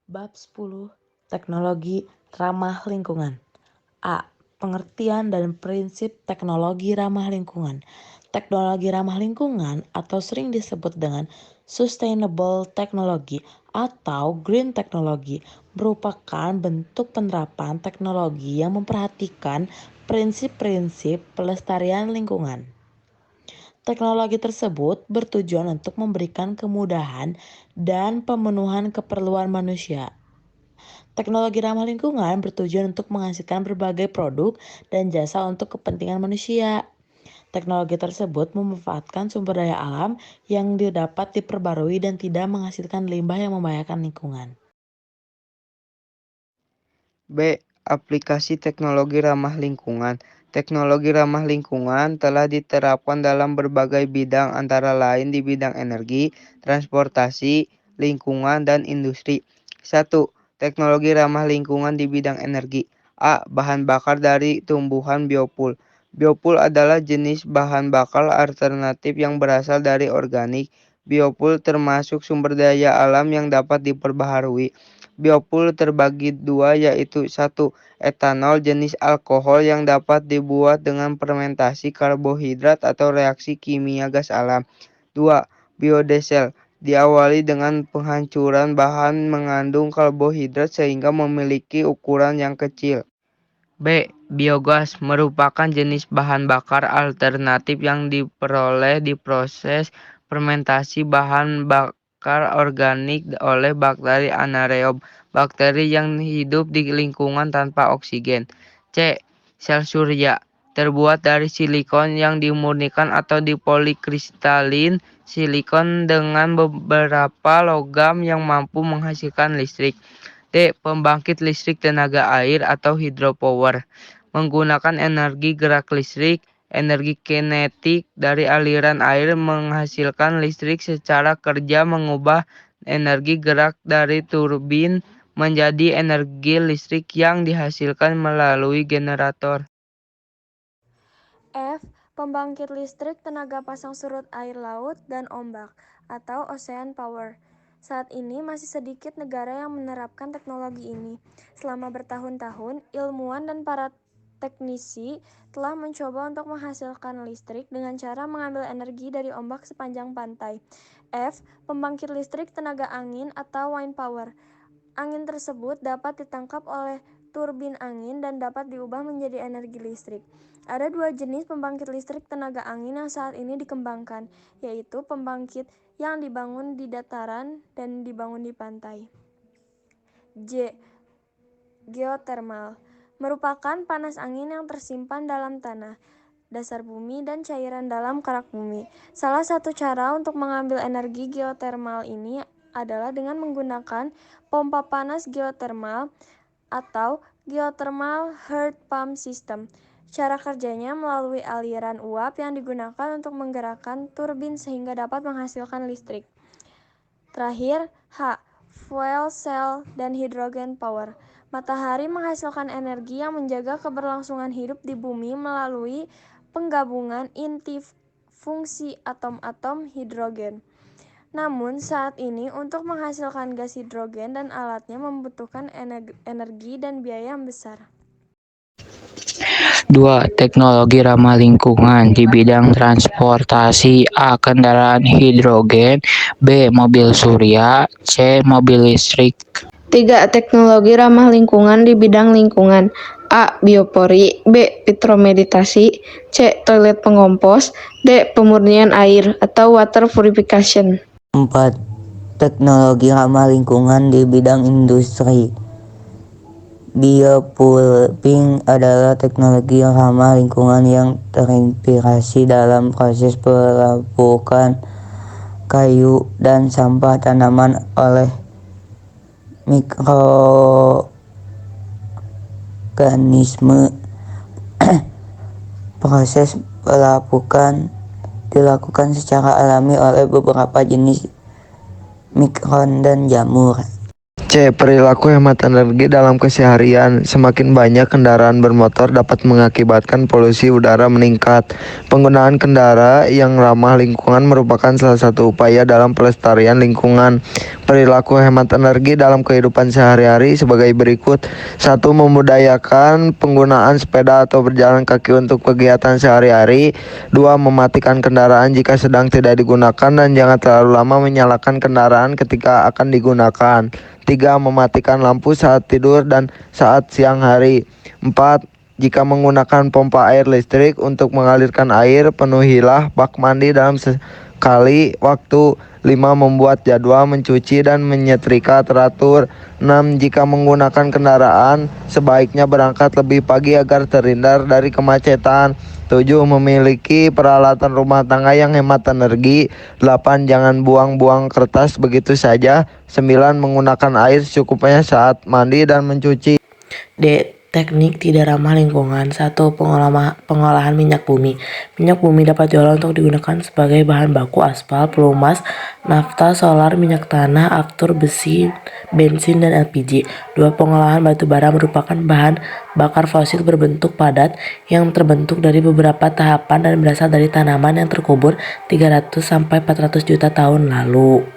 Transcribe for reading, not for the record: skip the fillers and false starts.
Bab 10. Teknologi ramah lingkungan. A. Pengertian dan prinsip teknologi ramah lingkungan. Teknologi ramah lingkungan atau sering disebut dengan sustainable technology atau green technology merupakan bentuk penerapan teknologi yang memperhatikan prinsip-prinsip pelestarian lingkungan. Teknologi tersebut bertujuan untuk memberikan kemudahan dan pemenuhan keperluan manusia. Teknologi ramah lingkungan bertujuan untuk menghasilkan berbagai produk dan jasa untuk kepentingan manusia. Teknologi tersebut memanfaatkan sumber daya alam yang dapat diperbarui dan tidak menghasilkan limbah yang membahayakan lingkungan. B. Aplikasi teknologi ramah lingkungan. Teknologi ramah lingkungan telah diterapkan dalam berbagai bidang antara lain di bidang energi, transportasi, lingkungan, dan industri. 1. Teknologi ramah lingkungan di bidang energi. A. Bahan bakar dari tumbuhan biofuel. Biofuel adalah jenis bahan bakar alternatif yang berasal dari organik. Biofuel termasuk sumber daya alam yang dapat diperbaharui. Biofuel terbagi dua, yaitu 1. Etanol jenis alkohol yang dapat dibuat dengan fermentasi karbohidrat atau reaksi kimia gas alam. 2. Biodiesel diawali dengan penghancuran bahan mengandung karbohidrat sehingga memiliki ukuran yang kecil. B. Biogas merupakan jenis bahan bakar alternatif yang diperoleh di proses fermentasi bahan bakar organik oleh bakteri anaerob, bakteri yang hidup di lingkungan tanpa oksigen. C. Sel surya terbuat dari silikon yang dimurnikan atau dipolikristalin silikon dengan beberapa logam yang mampu menghasilkan listrik. D. Pembangkit listrik tenaga air atau hydropower menggunakan energi gerak listrik, energi kinetik dari aliran air menghasilkan listrik secara kerja mengubah energi gerak dari turbin menjadi energi listrik yang dihasilkan melalui generator. F. Pembangkit listrik tenaga pasang surut air laut dan ombak atau ocean power. Saat ini masih sedikit negara yang menerapkan teknologi ini. Selama bertahun-tahun, ilmuwan dan para teknisi telah mencoba untuk menghasilkan listrik dengan cara mengambil energi dari ombak sepanjang pantai. F. Pembangkit listrik tenaga angin atau wind power. Angin tersebut dapat ditangkap oleh turbin angin dan dapat diubah menjadi energi listrik. Ada dua jenis pembangkit listrik tenaga angin yang saat ini dikembangkan, yaitu pembangkit yang dibangun di dataran dan dibangun di pantai. J. Geothermal merupakan panas angin yang tersimpan dalam tanah, dasar bumi, dan cairan dalam kerak bumi. Salah satu cara untuk mengambil energi geothermal ini adalah dengan menggunakan pompa panas geothermal atau geothermal heat pump system. Cara kerjanya melalui aliran uap yang digunakan untuk menggerakkan turbin sehingga dapat menghasilkan listrik. Terakhir, H. Fuel cell dan hydrogen power. Matahari menghasilkan energi yang menjaga keberlangsungan hidup di bumi melalui penggabungan inti fungsi atom-atom hidrogen. Namun saat ini untuk menghasilkan gas hidrogen dan alatnya membutuhkan energi dan biaya yang besar. 2. Teknologi ramah lingkungan di bidang transportasi. A. Kendaraan hidrogen. B. Mobil surya. C. Mobil listrik. 3. Teknologi ramah lingkungan di bidang lingkungan. A. Biopori. B. Petromeditasi. C. Toilet pengompos. D. Pemurnian air atau water purification. 4. Teknologi ramah lingkungan di bidang industri. Biopulping adalah teknologi ramah lingkungan yang terinspirasi dalam proses pelapukan kayu dan sampah tanaman oleh mikroorganisme. Proses pelapukan dilakukan secara alami oleh beberapa jenis mikron dan jamur. C. Perilaku hemat energi dalam keseharian. Semakin banyak kendaraan bermotor dapat mengakibatkan polusi udara meningkat. Penggunaan kendaraan yang ramah lingkungan merupakan salah satu upaya dalam pelestarian lingkungan. Perilaku hemat energi dalam kehidupan sehari-hari sebagai berikut. 1. Membudayakan penggunaan sepeda atau berjalan kaki untuk kegiatan sehari-hari. 2. Mematikan kendaraan jika sedang tidak digunakan dan jangan terlalu lama menyalakan kendaraan ketika akan digunakan. 3. Mematikan lampu saat tidur dan saat siang hari. 4. Jika menggunakan pompa air listrik untuk mengalirkan air, penuhilah bak mandi dalam sekali waktu. 5. Membuat jadwal mencuci dan menyetrika teratur. 6. Jika menggunakan kendaraan, sebaiknya berangkat lebih pagi agar terhindar dari kemacetan. 7. Memiliki peralatan rumah tangga yang hemat energi. 8. Jangan buang-buang kertas begitu saja. 9. Menggunakan air secukupnya saat mandi dan mencuci. D. Teknik tidak ramah lingkungan. 1. Pengolahan minyak bumi. Minyak bumi dapat diolah untuk digunakan sebagai bahan baku aspal, pelumas, nafta, solar, minyak tanah, aftur, besi, bensin, dan LPG. 2. Pengolahan batu bara merupakan bahan bakar fosil berbentuk padat yang terbentuk dari beberapa tahapan dan berasal dari tanaman yang terkubur 300 sampai 400 juta tahun lalu.